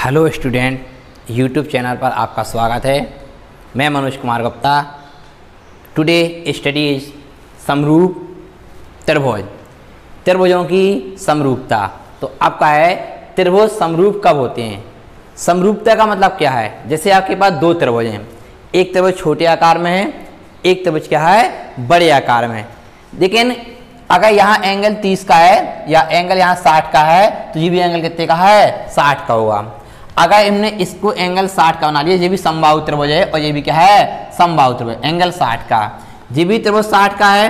Hello student, YouTube channel पर आपका स्वागत है। मैं Manoj Kumar Gupta. Today study is समरूप त्रिभुज, त्रिभुजों की समरूपता। तो आपका है त्रिभुज समरूप कब होते हैं। समरूपता का मतलब क्या है? जैसे आपके पास दो त्रिभुज हैं, एक त्रिभुज छोटे आकार में है, एक त्रिभुज क्या है, बड़े आकार में। लेकिन अगर यहाँ एंगल 30 का है या एंगल यहाँ 60 का है तो ये भी एंगल कितने का है, 60 का होगा। अगर हमने इसको एंगल 60 का बना लिया, ये भी समबाहु त्रिभुज है और ये भी क्या है, समबाहु त्रिभुज, एंगल 60 का। ये भी त्रिभुज 60 का है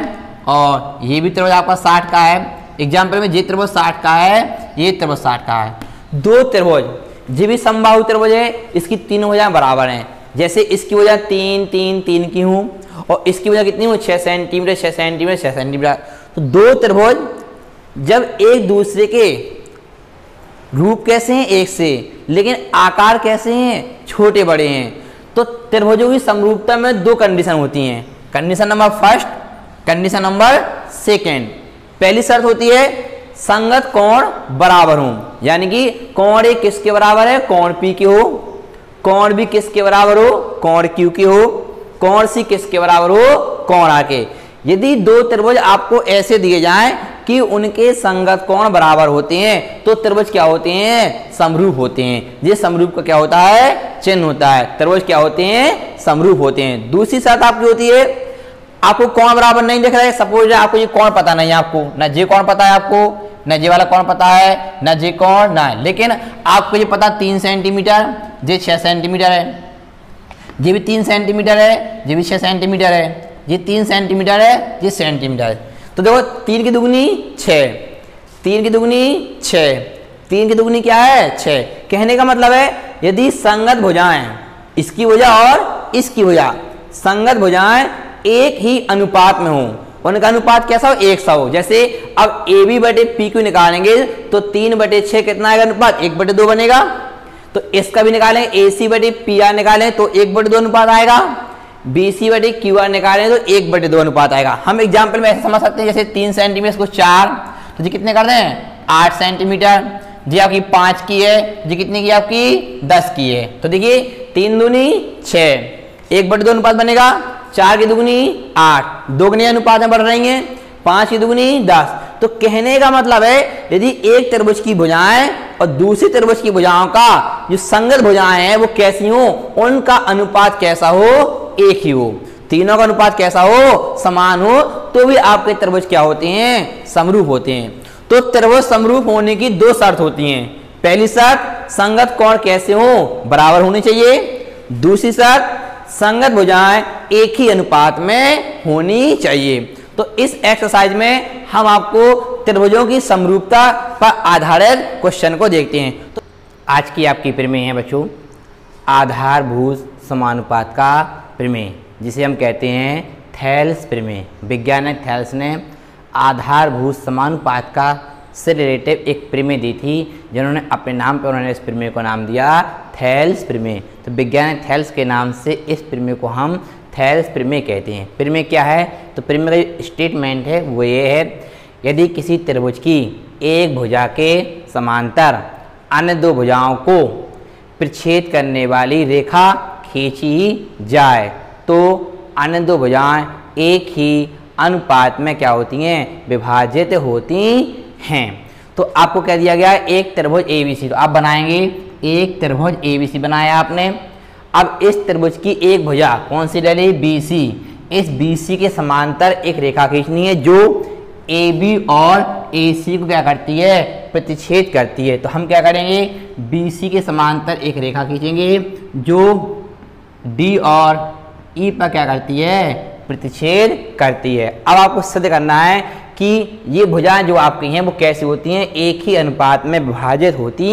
और ये भी त्रिभुज आपका 60 का है। एग्जाम्पल में ये त्रिभुज 60 का है, ये त्रिभुज 60 का है। दो त्रिभुज, ये भी समबाहु त्रिभुज है, इसकी तीन भुजाएं बराबर हैं। जैसे इसकी भुजा 3 3 3 की हूँ और इसकी भुजा कितनी हूँ, 6 सेंटीमीटर 6 सेंटीमीटर 6 सेंटीमीटर। तो दो त्रिभुज जब एक दूसरे के रूप कैसे हैं, एक से, लेकिन आकार कैसे हैं, छोटे बड़े हैं, तो त्रिभुजों की समरूपता में दो कंडीशन होती हैं। Condition number first, condition number second. पहली शर्त होती है संगत कोण बराबर हो, यानी कि कोण ए किसके बराबर है, कोण पी के हो, कोण बी किसके बराबर हो, कोण क्यू के हो, कोण सी किसके बराबर हो, कोण आर के। यदि दो त्रिभुज आपको ऐसे दिए जाएं कि उनके संगत कोण बराबर होते हैं तो त्रिभुज क्या होते हैं, समरूप होते हैं। ये समरूप का क्या होता है, चिन्ह होता है। त्रिभुज क्या होते हैं, समरूप होते हैं। दूसरी शर्त आपकी होती है, आपको कोण बराबर नहीं दिख रहा है, सपोज आपको ये कोण पता नहीं है, आपको ना ये कोण पता है, आपको ना ये वाला कोण पता है, ना ये कोण ना, लेकिन आपको ये पता 3 सेंटीमीटर, ये 6 सेंटीमीटर है, ये भी 3 सेंटीमीटर है, ये भी 6 सेंटीमीटर है, ये 3 सेंटीमीटर है, ये सेंटीमीटर है। तो देखो 3 की दुगनी 6, 3 की दुगनी 6, 3 की दुगनी क्या है, 6। कहने का मतलब है यदि संगत भुजाएं, इसकी भुजा और इसकी भुजा, संगत भुजाएं एक ही अनुपात में हो, उनका अनुपात कैसा हो, 1 सा हो। जैसे अब ए बी बटे पी क्यू निकालेंगे तो 3/6 कितना आएगा अनुपात, 1/2 बनेगा। तो इसका भी निकालें, ए सी बटे पी आर निकालें तो 1/2 अनुपात आएगा। बी सी बटे क्यू आर निकालें तो 1/2 अनुपात आएगा। हम एग्जाम्पल में ऐसे समझ सकते हैं, जैसे 3 सेंटीमीटर को 4, तो जी कितने कर दें, 8 सेंटीमीटर। जी आपकी 5 की है, जी कितनी की आपकी 10 की है। तो देखिए 3 दूनी 6, 1/2 अनुपात बनेगा। 4 की दुगनी 8, दोगुनी अनुपात में बढ़ रही हैं, 5 की दुगनी 10। तो कहने का मतलब है यदि एक त्रिभुज की भुजाएं और दूसरी त्रिभुज की भुजाओं का जो संगत भुजाएं हैं वो कैसी हो, उनका अनुपात कैसा हो, एक ही हो। तीनों का अनुपात कैसा हो, समान हो, तो भी आपके त्रिभुज क्या होते हैं, समरूप होते हैं। तो त्रिभुज समरूप होने की दो शर्त होती हैं। पहली शर्त संगत कोण कैसे हो, बराबर होने चाहिए। दूसरी शर्त संगत भुजाएं एक ही अनुपात में होनी चाहिए। तो इस एक्सरसाइज में हम आपको त्रिभुजों की समरूपता पर आधारित क्वेश्चन को देखते हैं। तो आज की आपकी प्रमेय है बच्चों, आधारभूत समानुपात का प्रमेय, जिसे हम कहते हैं थेल्स प्रमेय। वैज्ञानिक थेल्स ने आधारभूत समानुपात का से रिलेटिव एक प्रमेय दी थी, जिन्होंने अपने नाम पर उन्होंने इस प्रमेय को नाम दिया थेल्स प्रमेय। तो वैज्ञानिक थेल्स के नाम से इस प्रमेय को हम थेल्स प्रमेय कहते हैं। प्रमेय क्या है, तो प्रमेय का स्टेटमेंट है वो ये है, यदि किसी त्रिभुज की एक भुजा के समांतर अन्य दो भुजाओं को प्रच्छेद करने वाली रेखा खींची जाए तो अन्य दो भुजाएं एक ही अनुपात में क्या होती हैं, विभाजित होती हैं। तो आपको कह दिया गया है एक त्रिभुज ABC, तो आप बनाएंगे एक त्रिभुज ABC बनाया आपने। अब इस त्रिभुज की एक भुजा कौन सी ले ली, BC। इस BC के समांतर एक रेखा खींचनी है जो AB और AC को क्या करती है, प्रतिच्छेद करती है। तो हम क्या करेंगे, BC के समांतर एक रेखा खींचेंगे जो D और E पर क्या करती है, प्रतिच्छेद करती है। अब आपको सिद्ध करना है कि ये भुजाएं जो आपकी हैं वो कैसी होती हैं, एक ही अनुपात में विभाजित होती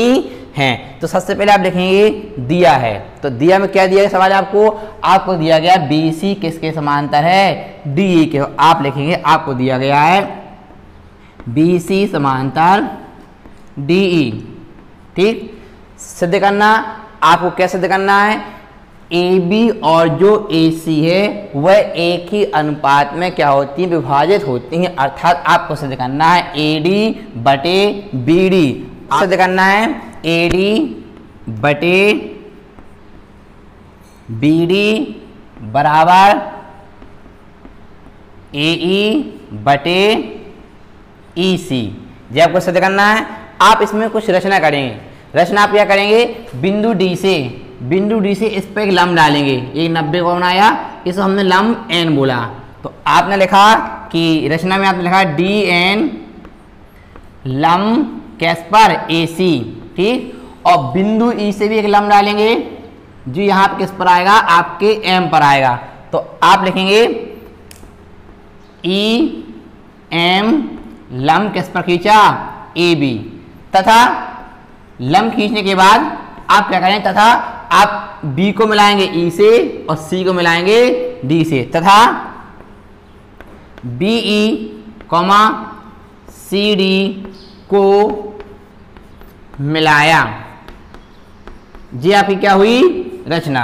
हैं। तो सबसे पहले आप लिखेंगे दिया है, तो दिया में क्या दिया है सवाल आपको दिया गया BC किसके समांतर है, DE के। आप लिखेंगे आपको दिया गया है BC समांतर DE। ठीक, सिद्ध करना, आपको क्या सिद्ध करना है, AB और जो AC है वह एक ही अनुपात में क्या होती है, विभाजित होती हैं। अर्थात आपको सिद्ध करना है AD बटे BD। सिद्ध करना है AD बटे BD बराबर AE बटे EC। जब आपको सिद्ध करना है, आप इसमें कुछ रचना करेंगे। रचना आप क्या करेंगे, बिंदु D से इस पर एक लंब डालेंगे। ये 90 को बनाया, इसको हमने लंब N बोला। तो आपने लिखा कि रचना में आपने लिखा DN लंब कैस पर AC, ठीक। और बिंदु E से भी एक लंब डालेंगे जो यहाँ पे किस पर आएगा, आपके M पर आएगा। तो आप लिखेंगे EM लंब किस पर खींचा, AB। तथा लंब खींचने के बाद आप क्या करें, तथा आप B को मिलाएंगे E से और C को मिलाएंगे D से, तथा BE, CD को मिलाया। जी आपकी क्या हुई रचना।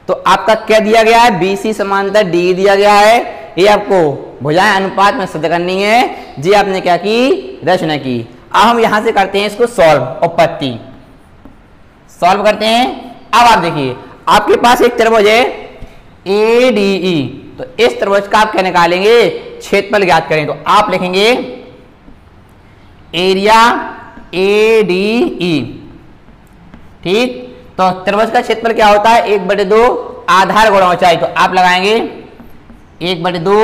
तो आपका क्या दिया गया है, BC समांतर D दिया गया है। ये आपको भुजाएं अनुपात में सिद्ध करनी है। जी आपने क्या की, रचना की। अब हम यहां से करते हैं इसको सॉल्व, उत्पत्ति सॉल्व करते हैं। अब आप देखिए, आपके पास एक त्रिभुज है ADE। तो इस त्रिभुज का आप क्या निकालेंगे, क्षेत्रफल ज्ञात करें। तो आप लिखेंगे एरिया ADE, ठीक। तो त्रिभुज का क्षेत्रफल क्या होता है, 1/2 आधार गुणा ऊंचाई। तो आप लगाएंगे 1/2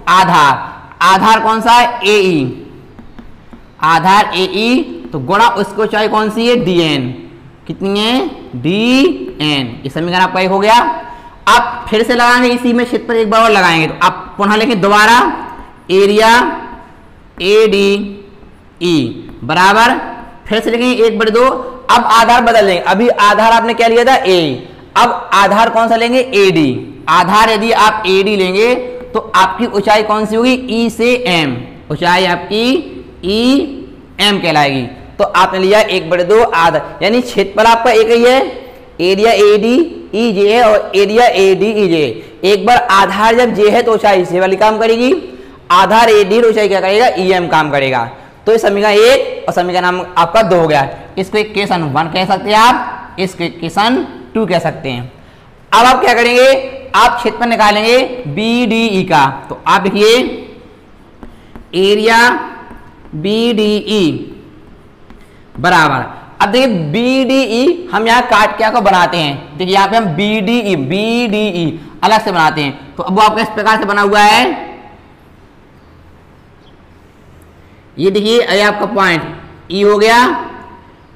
आधार कौन सा है, AE, आधार AE। तो गुणा उसकी ऊंचाई कौन सी है, DN। कितनी है, DN। ये समीकरण आपका एक हो गया। आप फिर से लगाएंगे इसी में क्षेत्रफल एक बार और लगाएंगे। तो आप पुनः लिखें दोबारा एरिया ADE बराबर, फिर से लिखेंगे 1/2। अब आधार बदल लेंगे, अभी आधार आपने क्या लिया था, A। अब आधार कौन सा लेंगे, AD। आधार यदि आप AD लेंगे तो आपकी ऊंचाई कौन सी होगी, E से M। ऊंचाई आपकी EM कहलाएगी। तो आपने लिया 1/2 आधार, यानी क्षेत्रफल आपका एक ही है, एरिया ADEJ है और एरिया ADEJ। एक बार आधार जब J है तो ऊंचाई J वाली काम करेगी, आधार AD ऊंचाई क्या करेगा, EM काम करेगा। तो ये समीकरण 1 और समीकरण आपका 2 हो गया। इसको इक्वेशन 1 कह सकते हैं आप, इसको इक्वेशन 2 कह सकते हैं। अब आप क्या करेंगे, आप क्षेत्रफल निकालेंगे BDE का। तो आप लिखिए एरिया BDE बराबर, अब देखिए BDE हम यहाँ काट के आपको बनाते हैं। देखिए यहाँ पे हम BDE अलग से बनाते हैं। तो अब वो आपका इस प्रकार से बना हुआ है। ये देखिए, ये आपका पॉइंट E हो गया,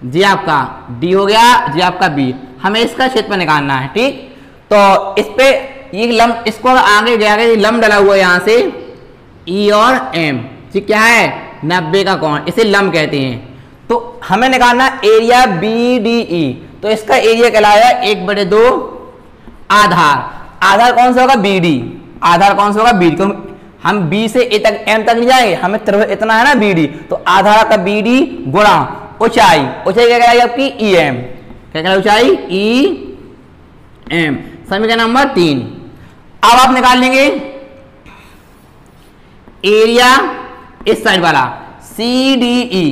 जी आपका D हो गया, जी आपका B। हमें इसका क्षेत्रफल निकालना है, ठीक। तो इस पे ये लंब, इसको आगे गया लंब डला हुआ है यहाँ से E और M, जी क्या है 90 का कोण, इसे लंब कहते हैं। तो हमें निकालना एरिया BDE। तो इसका एरिया कहलाया 1/2 आधार कौन सा होगा, BD। आधार कौन सा होगा, BD। क्योंकि हम B से A तक M तक नहीं जाएंगे, हमें इतना है ना BD। तो आधार का BD गुणा ऊंचाई क्या कहलाएगी आपकी EM। क्या कहलाएगी, ऊंचाई EM। समीकरण नंबर 3। अब आप निकाल लेंगे एरिया इस साइड वाला CDE,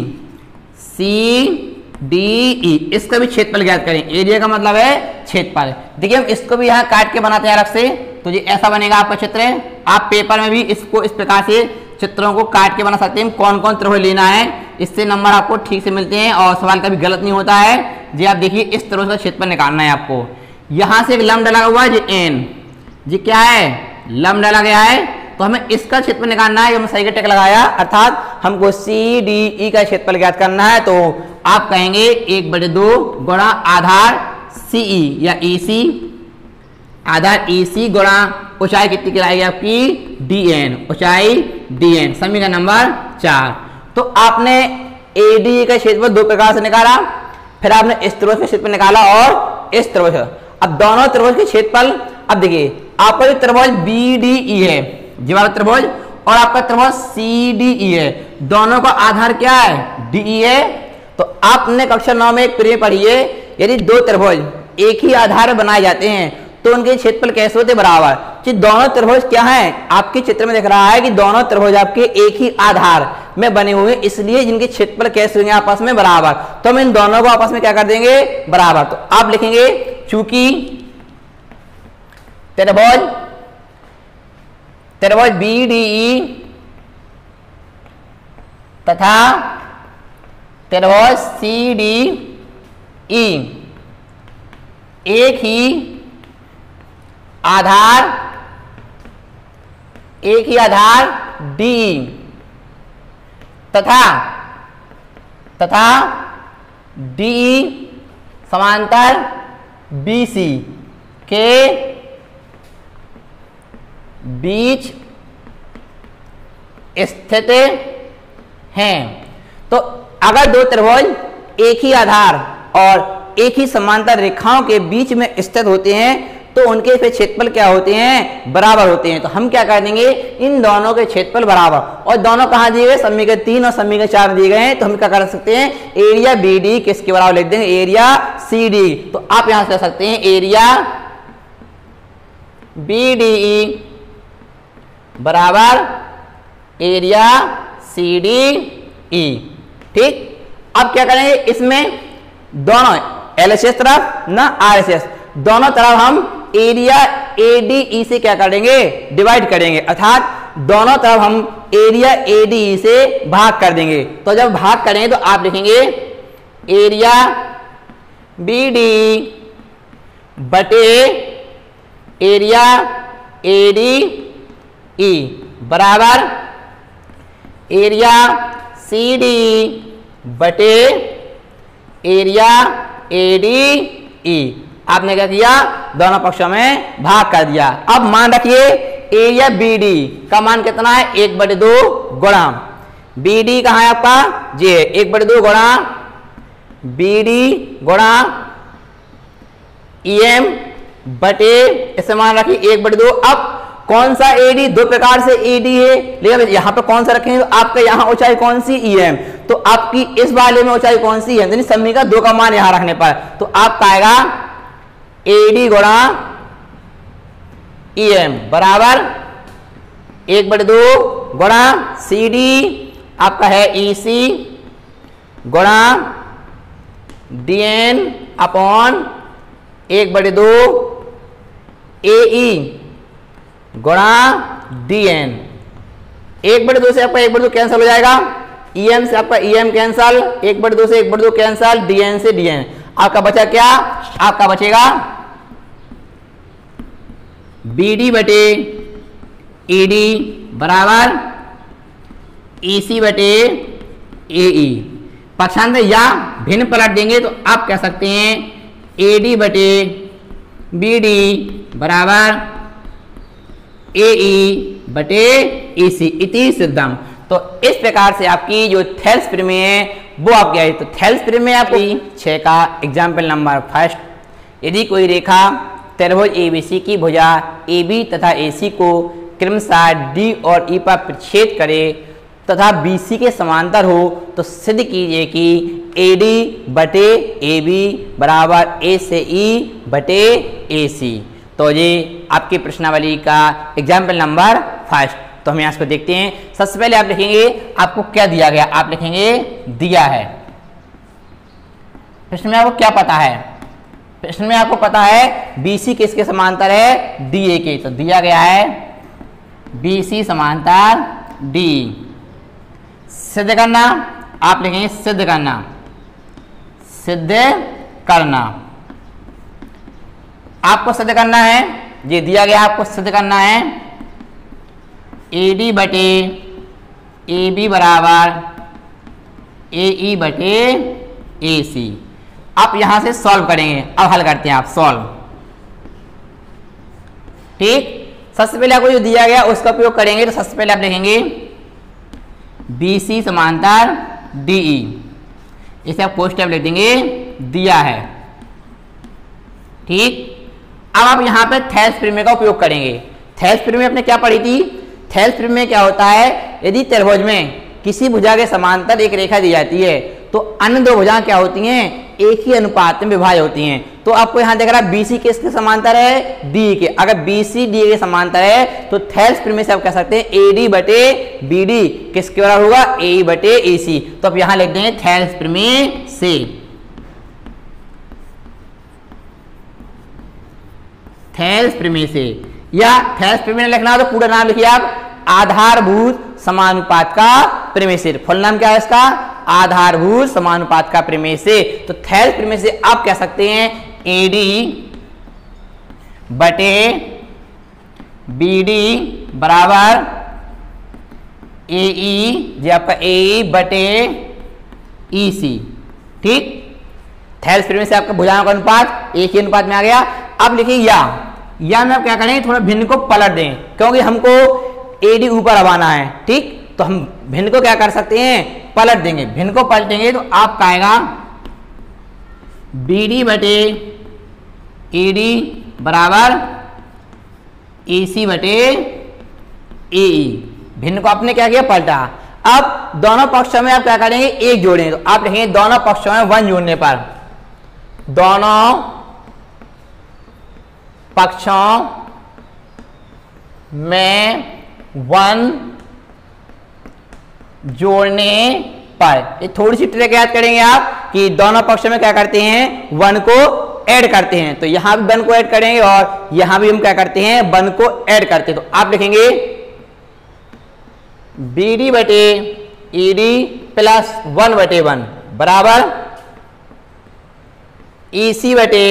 इसका भी क्षेत्रफल ज्ञात करें। एरिया का मतलब है क्षेत्रफल। देखिए हम इसको भी यहाँ काट के बनाते हैं अलग से। तो ये ऐसा बनेगा आपका चित्र है। आप पेपर में भी इसको इस प्रकार से चित्रों को काट के बना सकते हैं। कौन कौन त्रिभुज लेना है, इससे नंबर आपको ठीक से मिलते हैं और सवाल कभी गलत नहीं होता है। जी आप देखिए, इस त्रिभुज का क्षेत्रफल निकालना है आपको। यहाँ से एक लंब डाला हुआ है जी N, जी क्या है लंब डाला गया है। तो हमें इसका क्षेत्रफल निकालना है। हमने सही का टिक लगाया, अर्थात हमको CDE का क्षेत्रफल ज्ञात करना है। तो आप कहेंगे 1/2 गुणा आधार CE या EC, आधार EC गुणा ऊंचाई कितनी कहलाएगी आपकी DN, ऊंचाई DN। समीकरण नंबर 4। तो आपने ADE का क्षेत्रफल 2 प्रकार से निकाला, फिर आपने इस त्रिभुज का क्षेत्रफल निकाला और इस त्रिभुज। अब दोनों त्रिभुज के क्षेत्रफल, अब देखिए आपका जो त्रिभुज BDE है, जी वाला त्रिभुज, और आपका त्रिभुज CDE है, दोनों का आधार क्या है, DE है। तो आपने कक्षा 9 में एक प्रिय पढ़ी है, यदि दो त्रिभुज एक ही आधार बनाए जाते हैं तो उनके क्षेत्रफल कैसे होते बराबर। कि दोनों त्रिभुज क्या है, आपके चित्र में दिख रहा है कि दोनों त्रिभुज आपके एक ही आधार में बने हुए हैं, इसलिए इनके क्षेत्रफल कैसे होंगे आपस में बराबर। तो हम इन दोनों को आपस में क्या कर देंगे बराबर। तो आप लिखेंगे चूंकि त्रिभुज BDE तथा त्रिभुज CDE एक ही आधार DE तथा DE समांतर BC के बीच स्थित हैं। तो अगर दो त्रिभुज एक ही आधार और एक ही समांतर रेखाओं के बीच में स्थित होते हैं तो उनके फिर क्षेत्रफल क्या होते हैं बराबर होते हैं। तो हम क्या कर देंगे इन दोनों के क्षेत्रफल बराबर, और दोनों कहाँ दिए गए समीकरण 3 और समीकरण 4 दिए गए हैं। तो हम क्या कर सकते हैं एरिया BD किसके बराबर लिख देंगे एरिया CD। तो आप यहां से कह सकते हैं एरिया BDE बराबर एरिया CDE। ठीक, अब क्या करेंगे इसमें दोनों LHS तरफ ना RHS दोनों तरफ हम एरिया ADE से क्या करेंगे डिवाइड करेंगे, अर्थात दोनों तरफ हम एरिया ADE से भाग कर देंगे। तो जब भाग करेंगे तो आप लिखेंगे एरिया BDE बटे एरिया ADE बराबर एरिया CDE बटे एरिया ADE। आपने क्या किया दोनों पक्षों में भाग कर दिया। अब मान रखिए एरिया BD का मान कितना है 1/2 गुणा BD कहाँ है आपका जी 1/2 गुणा BD गुणा EM बटे इसे मान रखिए 1/2। अब कौन सा AD दो प्रकार से AD है, लेकिन यहां पर कौन सा रखेंगे तो आपका यहां ऊंचाई कौन सी EM, तो आपकी इस वाले में ऊंचाई कौन सी है समीकरण 2 का मान यहां रखने पर तो आपका आएगा AD गुणा EM बराबर 1/2 गुणा CD आपका है EC गुणा DN अपॉन 1/2 AE गुणा DN। 1/2 से आपका 1/2 कैंसिल हो जाएगा, EM से आपका EM कैंसिल, 1/2 से 1/2 कैंसिल, DN से DN। आपका बचा क्या आपका बचेगा BD बटे ED बराबर EC बटे AE। पक्षांतर या भिन्न पलट देंगे तो आप कह सकते हैं AD बटे BD बराबर AE बटे EC इति सिद्धम। तो इस प्रकार से आपकी जो थेल्स प्रमेय है वो आप क्या है, तो थेल्स प्रमेय आपकी 6 का एग्जाम्पल नंबर 1। यदि कोई रेखा त्रिभुज ABC की भुजा AB तथा AC को क्रमशः D और E पर प्रच्छेद करे तथा BC के समांतर हो तो सिद्ध कीजिए कि AD बटे AB बराबर A से E बटे AC। तो ये आपकी प्रश्नावली का एग्जाम्पल नंबर 5। तो हम यहाँ इसको देखते हैं। सबसे पहले आप लिखेंगे आपको क्या दिया गया, आप लिखेंगे दिया है। प्रश्न में आपको क्या पता है, प्रश्न में आपको पता है BC किसके समांतर है DA के, तो दिया गया है BC समांतर DE। सिद्ध करना आप लिखेंगे सिद्ध करना, सिद्ध करना आपको सिद्ध करना है, ये दिया गया आपको सिद्ध करना है AD बटे AB बराबर AE बटे AC। आप यहां से सॉल्व करेंगे, अब हल करते हैं आप सॉल्व। ठीक, सबसे पहले आपको जो दिया गया उसका उपयोग करेंगे। तो सबसे पहले आप लिखेंगे BC समांतर DE, इसे आप कोष्टक लिख देंगे दिया है। ठीक, अब आप यहां पे थेल्स प्रमेय का उपयोग करेंगे। थेल्स प्रमेय आपने क्या पढ़ी थी, थेल्स प्रमेय क्या होता है, यदि त्रिभुज में किसी भुजा के समांतर एक रेखा दी जाती है तो अन्य दो भुजाएं क्या होती हैं एक ही अनुपात में विभाज्य होती हैं। तो आपको यहाँ देख रहा है BC किसके समांतर है, डी के। अगर BC डी के समांतर है तो थेल्स प्रमेय से आप कह सकते हैं AD बटे BD किसके बराबर होगा, AE बटे AC। तो आप यहाँ लिख देंगे थेल्स प्रमेय से। थेल्स प्रमेय से, या थेल्स प्रमेय लिखना हो तो पूरा नाम लिखिए आप, आधारभूत समानुपात का प्रमेय से। फुल नाम क्या है इसका, आधारभूत समानुपात का प्रमेय से। तो थेल्स प्रमेय से आप कह सकते हैं AD बटे BD बराबर AE, जो आपका AE बटे EC। ठीक, थेल्स प्रमेय से आपका भुजाओं का अनुपात एक ही अनुपात में आ गया। अब लिखिए या में आप क्या करेंगे, थोड़ा भिन्न को पलट दें, क्योंकि हमको AD ऊपर आवाना है। ठीक, तो हम भिन्न को क्या कर सकते हैं, पलट देंगे। भिन्न को पलटेंगे तो आपका आएगा BD बटे AD बराबर AC बटे AE। भिन्न को आपने क्या किया, पलटा। अब दोनों पक्षों में आप क्या करेंगे, एक जोड़ेंगे। तो आप लिखेंगे दोनों पक्षों में 1 जोड़ने पर, दोनों पक्षों में 1 जोड़ने पर। ये थोड़ी सी ट्रिक याद करेंगे आप कि दोनों पक्षों में क्या करते हैं, 1 को ऐड करते हैं। तो यहां भी 1 को ऐड करेंगे और यहां भी हम क्या करते हैं, 1 को ऐड करते हैं। तो आप लिखेंगे BD बटे ED प्लस 1 बटे 1 बराबर EC बटे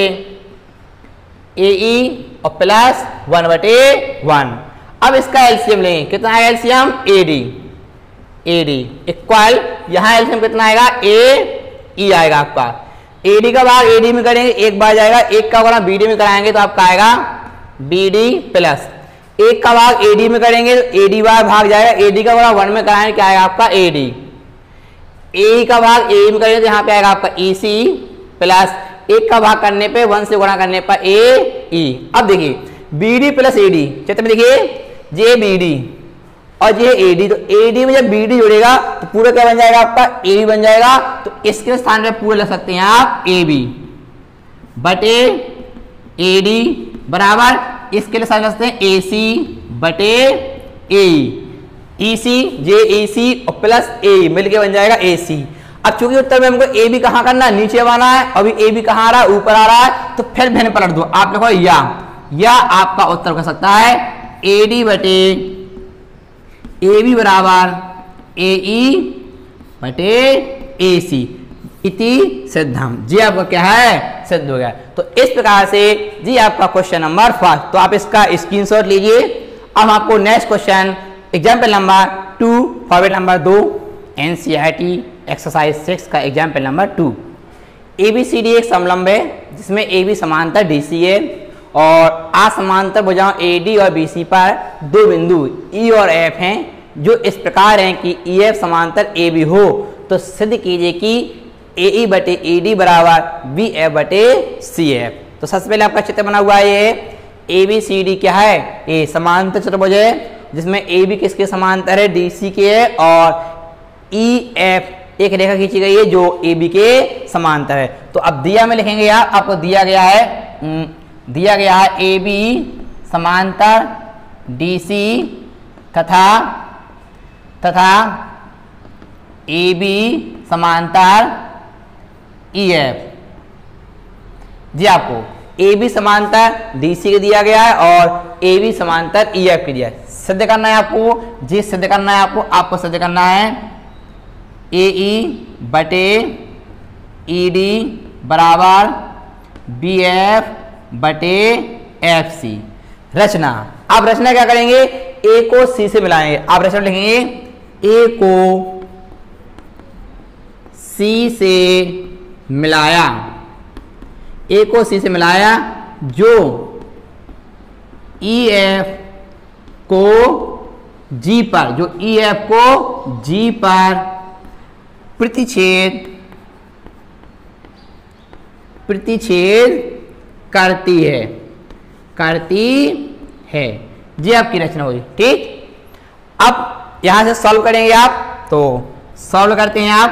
AE और प्लस 1 बटे 1। अब इसका एलसीएम लेंगे, कितना आएगा एलसीएम, AD इक्वल, यहां एलसीएम कितना आएगा, AE आएगा आपका। AD का भाग AD में करेंगे, एक बार जाएगा, एक का गुणा BD में कराएंगे तो आपका आएगा BD प्लस, एक का भाग AD में करेंगे तो AD बार भाग जाएगा, AD का गुणा 1 में कराएंगे क्या आएगा आपका AD। AE का भाग AE में करेंगे तो यहाँ पे आएगा आपका EC प्लस, एक का भाग करने पे 1 से गुणा करने पर AE। अब देखिए BD प्लस AD, चित्र में देखिए JBD और ये AD, तो AD में जब BD जुड़ेगा तो पूरा क्या बन जाएगा आपका, AB बन जाएगा। तो इसके स्थान पे पूरा लग सकते हैं आप AB बटे AD बराबर, इसके लिए साथ लग सकते हैं AC बटे AE, EC JEC और प्लस AE मिलके बन जाएगा AC। अब चूंकि उत्तर में हमको AB कहाँ करना है, नीचे आना है, अभी AB कहाँ आ रहा है, ऊपर आ रहा है, तो फिर भिन्न पलट दो। आप लिखो या आपका उत्तर हो सकता है AD बटे AB बराबर AE बटे AC इति सिद्धम। जी आपका क्या है, सिद्ध हो गया। तो इस प्रकार से जी आपका क्वेश्चन नंबर 5। तो आप इसका स्क्रीनशॉट लीजिए। अब आपको next question example number 2 format number 2 NCERT exercise 6 का एग्जाम्पल नंबर 2। ABCD एक समलंब है जिसमें AB समांतर DC है और असमांतर भुजाओं AD और BC पर 2 बिंदु E और F हैं जो इस प्रकार हैं कि EF समांतर AB हो। तो सिद्ध कीजिए कि AE बटे AD बराबर BF बटे CF। तो सबसे पहले आपका चित्र बना हुआ है, ये ABCD क्या है, A समांतर चतुर्भुज है जिसमें AB किसके समांतर है, DC के है, और EF एक रेखा खींची गई है जो AB के समांतर है। तो अब दिया में लिखेंगे आप, आपको दिया गया है AB समांतर DC तथा AB समांतर EF। जी आपको AB समांतर DC के दिया गया है और AB समांतर EF के दिया है। सिद्ध करना है आपको, जी सिद्ध करना है आपको सिद्ध करना है AE बटे ED बराबर BF बटे FC। रचना, आप रचना क्या करेंगे, A को C से मिलाएंगे। आप रचना लिखेंगे A को C से मिलाया, A को C से मिलाया जो EF को G पर, जो EF को G पर प्रतिच्छेद करती है। जी आपकी रचना हुई। ठीक, अब यहां से सॉल्व करेंगे आप। तो सॉल्व करते हैं आप।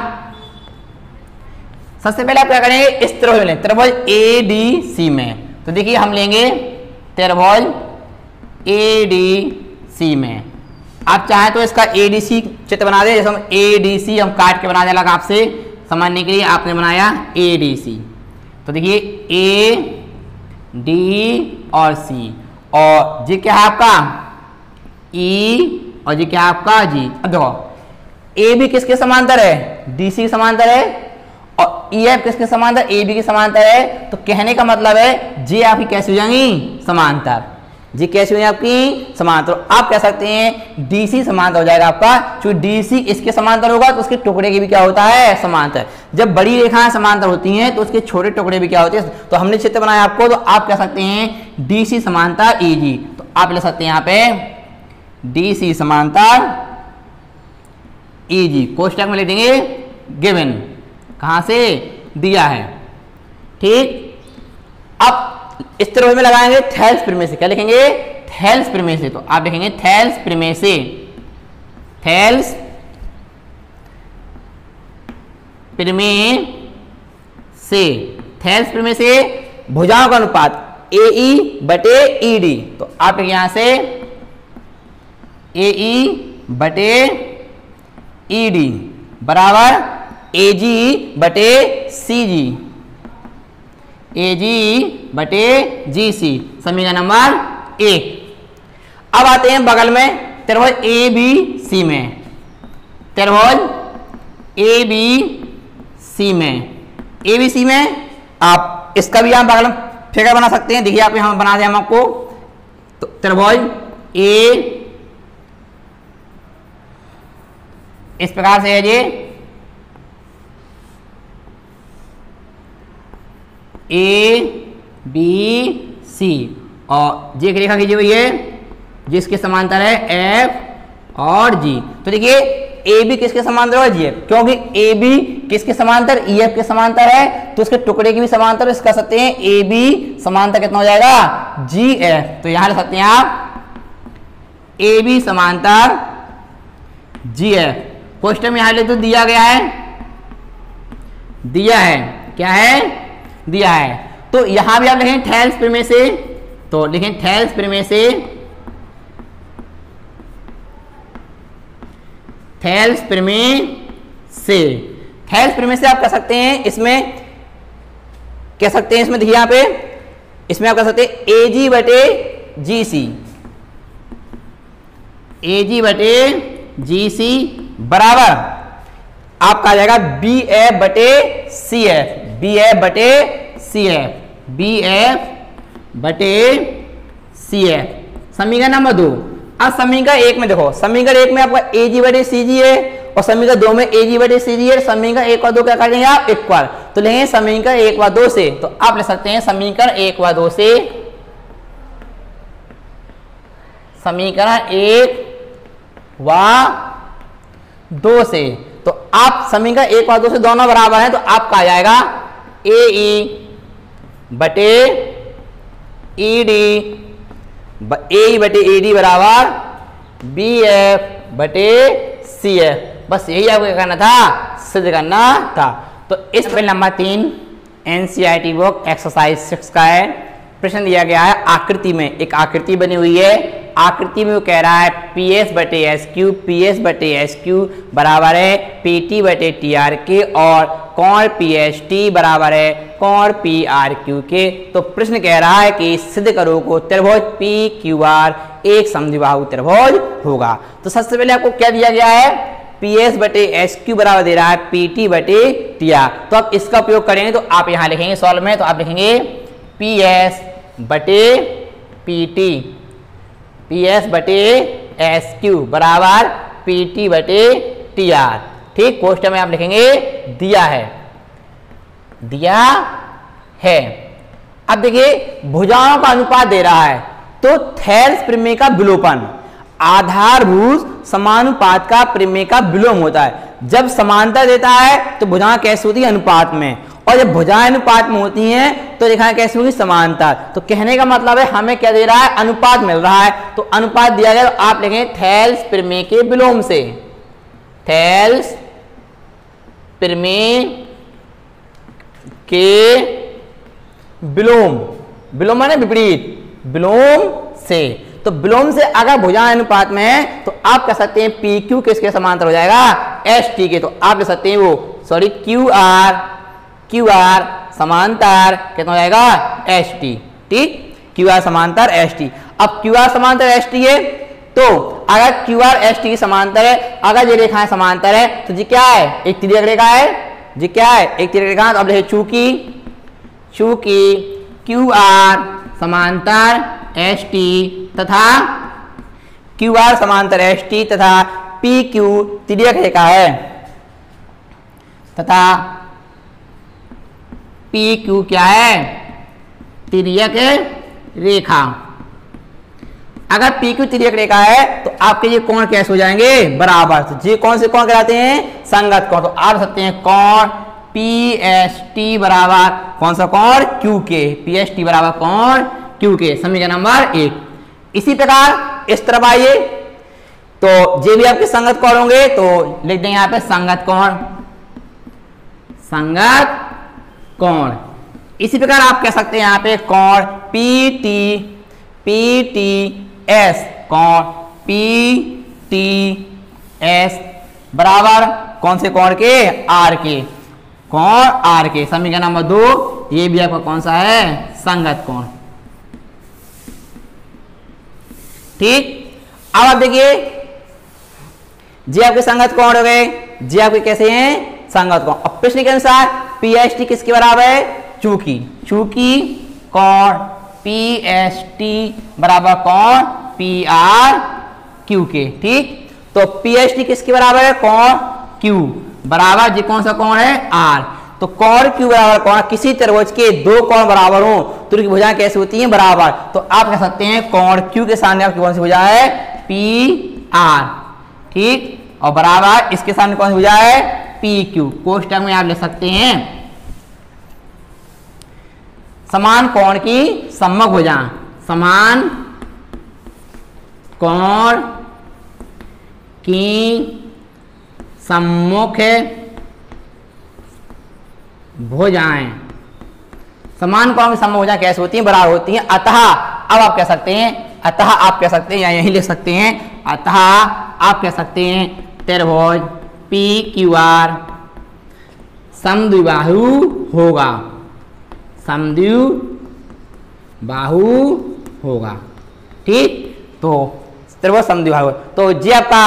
सबसे पहले आप क्या करेंगे, इस त्रिभुज में त्रिभुज ADC में, तो देखिए हम लेंगे त्रिभुज ADC में। आप चाहे तो इसका ADC चित्र बना दे, जैसे हम ADC हम काट के बना दे अलग आपसे समझने के लिए, आपने बनाया ADC। तो देखिए A D और C, और जी क्या है आपका E, और जी क्या है आपका G। अब देखो A भी किसके समांतर है, DC के समांतर है, और EF किसके समांतर, AB के समांतर है। तो कहने का मतलब है J आपकी कैसी हो जाएंगी, समांतर। जी कैसी हो जाएगी आपकी, समांतर। आप कह सकते हैं DC समांतर हो जाएगा आपका, क्योंकि DC इसके समांतर होगा तो उसके टुकड़े के भी क्या होता है, समांतर। जब बड़ी रेखाएं समांतर होती हैं तो उसके छोटे टुकड़े भी क्या होते हैं। तो हमने चित्र बनाया आपको, तो आप कह सकते हैं DC समांतर EG। तो आप ले सकते हैं यहाँ पे DC समांतर EG, कोष्टक में ले देंगे गिवन, कहां से दिया है, ठीक। अब इस त्रिभुज में लगाएंगे थेल्स प्रमेय से, क्या लिखेंगे, थेल्स प्रमेय से। तो आप लिखेंगे थेल्स प्रमेय से, थेल्स प्रमेय से, थेल्स प्रमेय से भुजाओं का अनुपात AE बटे ED। तो आप यहां से AE बटे ED बराबर AG बटे CG, AG बटे GC, समीकरण नंबर 1। अब आते हैं बगल में त्रिभुज ABC में, त्रिभुज ABC में, ABC में आप इसका भी आप बगल में फिगर बना सकते हैं। देखिए आप यहां बना दें हम आपको, तो त्रिभुज A इस प्रकार से है जी, ABC, और जी एक रेखा खींची हुई है जिसके समांतर है F और G। तो देखिए AB किसके समांतर है, GF, क्योंकि AB किसके समांतर, EF के समांतर है, तो उसके टुकड़े की भी समांतर इस कर सकते हैं। AB समांतर कितना हो जाएगा, GF। तो यहां ले सकते हैं आप AB समांतर GF। क्वेश्चन में यहां ले तो दिया गया है, दिया है, क्या है, दिया है। तो यहां भी आप लिखें थेल्स प्रमेय से, तो लिखें थेल्स प्रमेय से, थेल्स प्रमेय से, थेल्स प्रमेय से आप कह सकते हैं, इसमें कह सकते हैं, इसमें देखिए यहां पे, इसमें आप कह सकते हैं AG बटे GC, AG बटे GC बराबर आपका आ जाएगा BF बटे CF, BF बटे CF, BF बटे CF, समीकरण नंबर 2। अब समीकरण 1 में देखो, समीकरण 1 में आपका AG बटे CG है, और समीकरण 2 में AG बटे CG है। समीकरण 1 और 2 क्या करेंगे आप, इक्वल। तो लेंगे समीकरण 1 व 2 से, तो आप ले सकते हैं समीकरण 1 व 2 से, समीकरण 1 व 2 से। तो आप समीकरण 1 व 2 से दोनों बराबर हैं, तो आपका आ जाएगा AE बटे ED, AE बटे ED बराबर BF बटे CF। बस यही आपको क्या करना था, सिद्ध करना था। तो इस पर नंबर 3 NCERT बुक एक्सरसाइज 6 का है। प्रश्न दिया गया है आकृति में, एक आकृति बनी हुई है, आकृति में वो कह रहा है PS बटे एस क्यू बराबर है PT बटे TR के, और कोण PST बराबर है कोण PRQ के। तो प्रश्न कह रहा है कि सिद्ध करो को त्रिभुज PQR एक समद्विबाहु त्रिभुज होगा। तो सबसे पहले आपको क्या दिया गया है, PS बटे SQ बराबर दे रहा है PT बटे TR। तो आप इसका उपयोग करेंगे, तो आप यहां लिखेंगे सॉल्व में, तो आप लिखेंगे PS बटे PT, PS बटे SQ बराबर PT बटे TR। ठीक, क्वेश्चन में आप लिखेंगे दिया है, दिया है। अब देखिए भुजाओं का अनुपात दे रहा है, तो थेल्स प्रमेय का विलोपन, आधारभूत समानुपात का प्रमेय का विलोम होता है। जब समांतर देता है तो भुजाएं कैसे होती है, अनुपात में, और जब भुजाएं अनुपात में होती हैं तो रेखाएं कैसी होगी, समांतर। तो कहने का मतलब है हमें क्या दे रहा है, अनुपात मिल रहा है। तो अनुपात दिया गया, तो आप लिखेंगे थेल्स प्रमेय के विलोम से, थेल्स प्रमेय के विलोम, विलोम माने विपरीत, विलोम से। तो विलोम से अगर भुजा अनुपात में है तो आप कह सकते हैं पी क्यू किसके समांतर हो जाएगा, एस टी के। तो आप कह सकते हैं वो सॉरी क्यू आर समांतर कितना हो जाएगा, एस टी। ठीक, क्यू आर समांतर एस टी। अब क्यू आर समांतर एस टी है तो अगर क्यू आर एस टी समांतर है, अगर ये रेखाएं समांतर है तो जी क्या है, एक तिर्यक रेखा है, जी क्या है, एक तिर्यक रेखा। तो अब देखिए चूंकि क्यू आर समांतर एस टी तथा क्यू आर समांतर एस टी तथा पी क्यू तिर्यक रेखा है तथा पी क्यू क्या है, तिर्यक रेखा। अगर पी क्यू तिर्यक रेखा है तो आपके ये कोण कैसे हो जाएंगे, बराबर। तो ये कौन से कोण कहलाते हैं, संगत कोण। तो आप सकते हैं कोण पी एस टी बराबर कौन सा कोण, क्यू के, पी एस टी बराबर कोण क्यू के, समीकरण नंबर 1। इसी प्रकार इस तरफ आइए तो ये भी आपके संगत कोण होंगे, तो लिख देंगे यहाँ पे संगत कोण, संगत कोण। इसी प्रकार आप कह सकते हैं यहाँ पे कोण पी टी एस, कोण पी टी एस बराबर कौन से कोण के, आर के, कोण आर के। समीकरण नंबर 2 ये भी आपका कौन सा है, संगत कोण। ठीक, अब आप देखिए जी आपके संगत कोण हो गए, जी आपके कैसे हैं, संगत कोण। अब प्रश्न के अनुसार पी एस टी किसके बराबर है, चूंकि कोण पी एस टी बराबर कोण पी आर क्यू के। ठीक, तो पी एस टी किसके बराबर है, कोण क्यू बराबर जी कौन सा कोण है, आर। तो कोण क्यू बराबर कोण, किसी त्रिभुज के दो कोण बराबर हो तो उनकी भुजाएं कैसे होती हैं, बराबर। तो आप कह सकते हैं कोण क्यू के सामने आपकी कौन सी भुजा है, पी आर। ठीक, और बराबर इसके सामने कौन सी भुजा है, पी क्यू। कोष्टक में आप लिख सकते हैं समान कोण की सम्मुख भुजा, समान कोण की सम्मुख भुजाएं, समान कोण की सम्मुख भुजाएं कैसे होती हैं, बराबर होती हैं। अतः अब आप कह सकते हैं, अतः आप कह सकते हैं या यही लिख सकते हैं, अतः आप कह सकते हैं त्रिभुज पी क्यू आर समद्विबाहु होगा, समद्विबाहु होगा। ठीक, तो त्रिभुज समद्विबाहु। तो जी आपका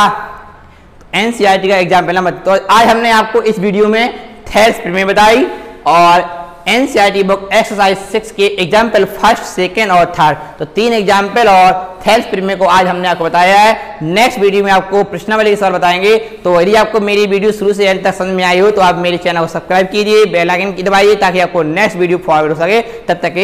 एनसीईआरटी का एग्जाम्पल नंबर। तो आज हमने आपको इस वीडियो में थेल्स प्रमेय बताई और एनसीईआरटी बुक एक्सरसाइज 6 के एग्जाम्पल फर्स्ट, सेकेंड और थर्ड, तो 3 एग्जाम्पल और थेल्स प्रमेय को आज हमने आपको बताया है। नेक्स्ट वीडियो में आपको प्रश्नावली के सवाल बताएंगे। तो यदि आपको मेरी वीडियो शुरू से अंत तक समझ में आई हो तो आप मेरे चैनल को सब्सक्राइब कीजिए, बेल आइकन की दबाइए ताकि आपको नेक्स्ट वीडियो फॉरवर्ड हो सके। तब तक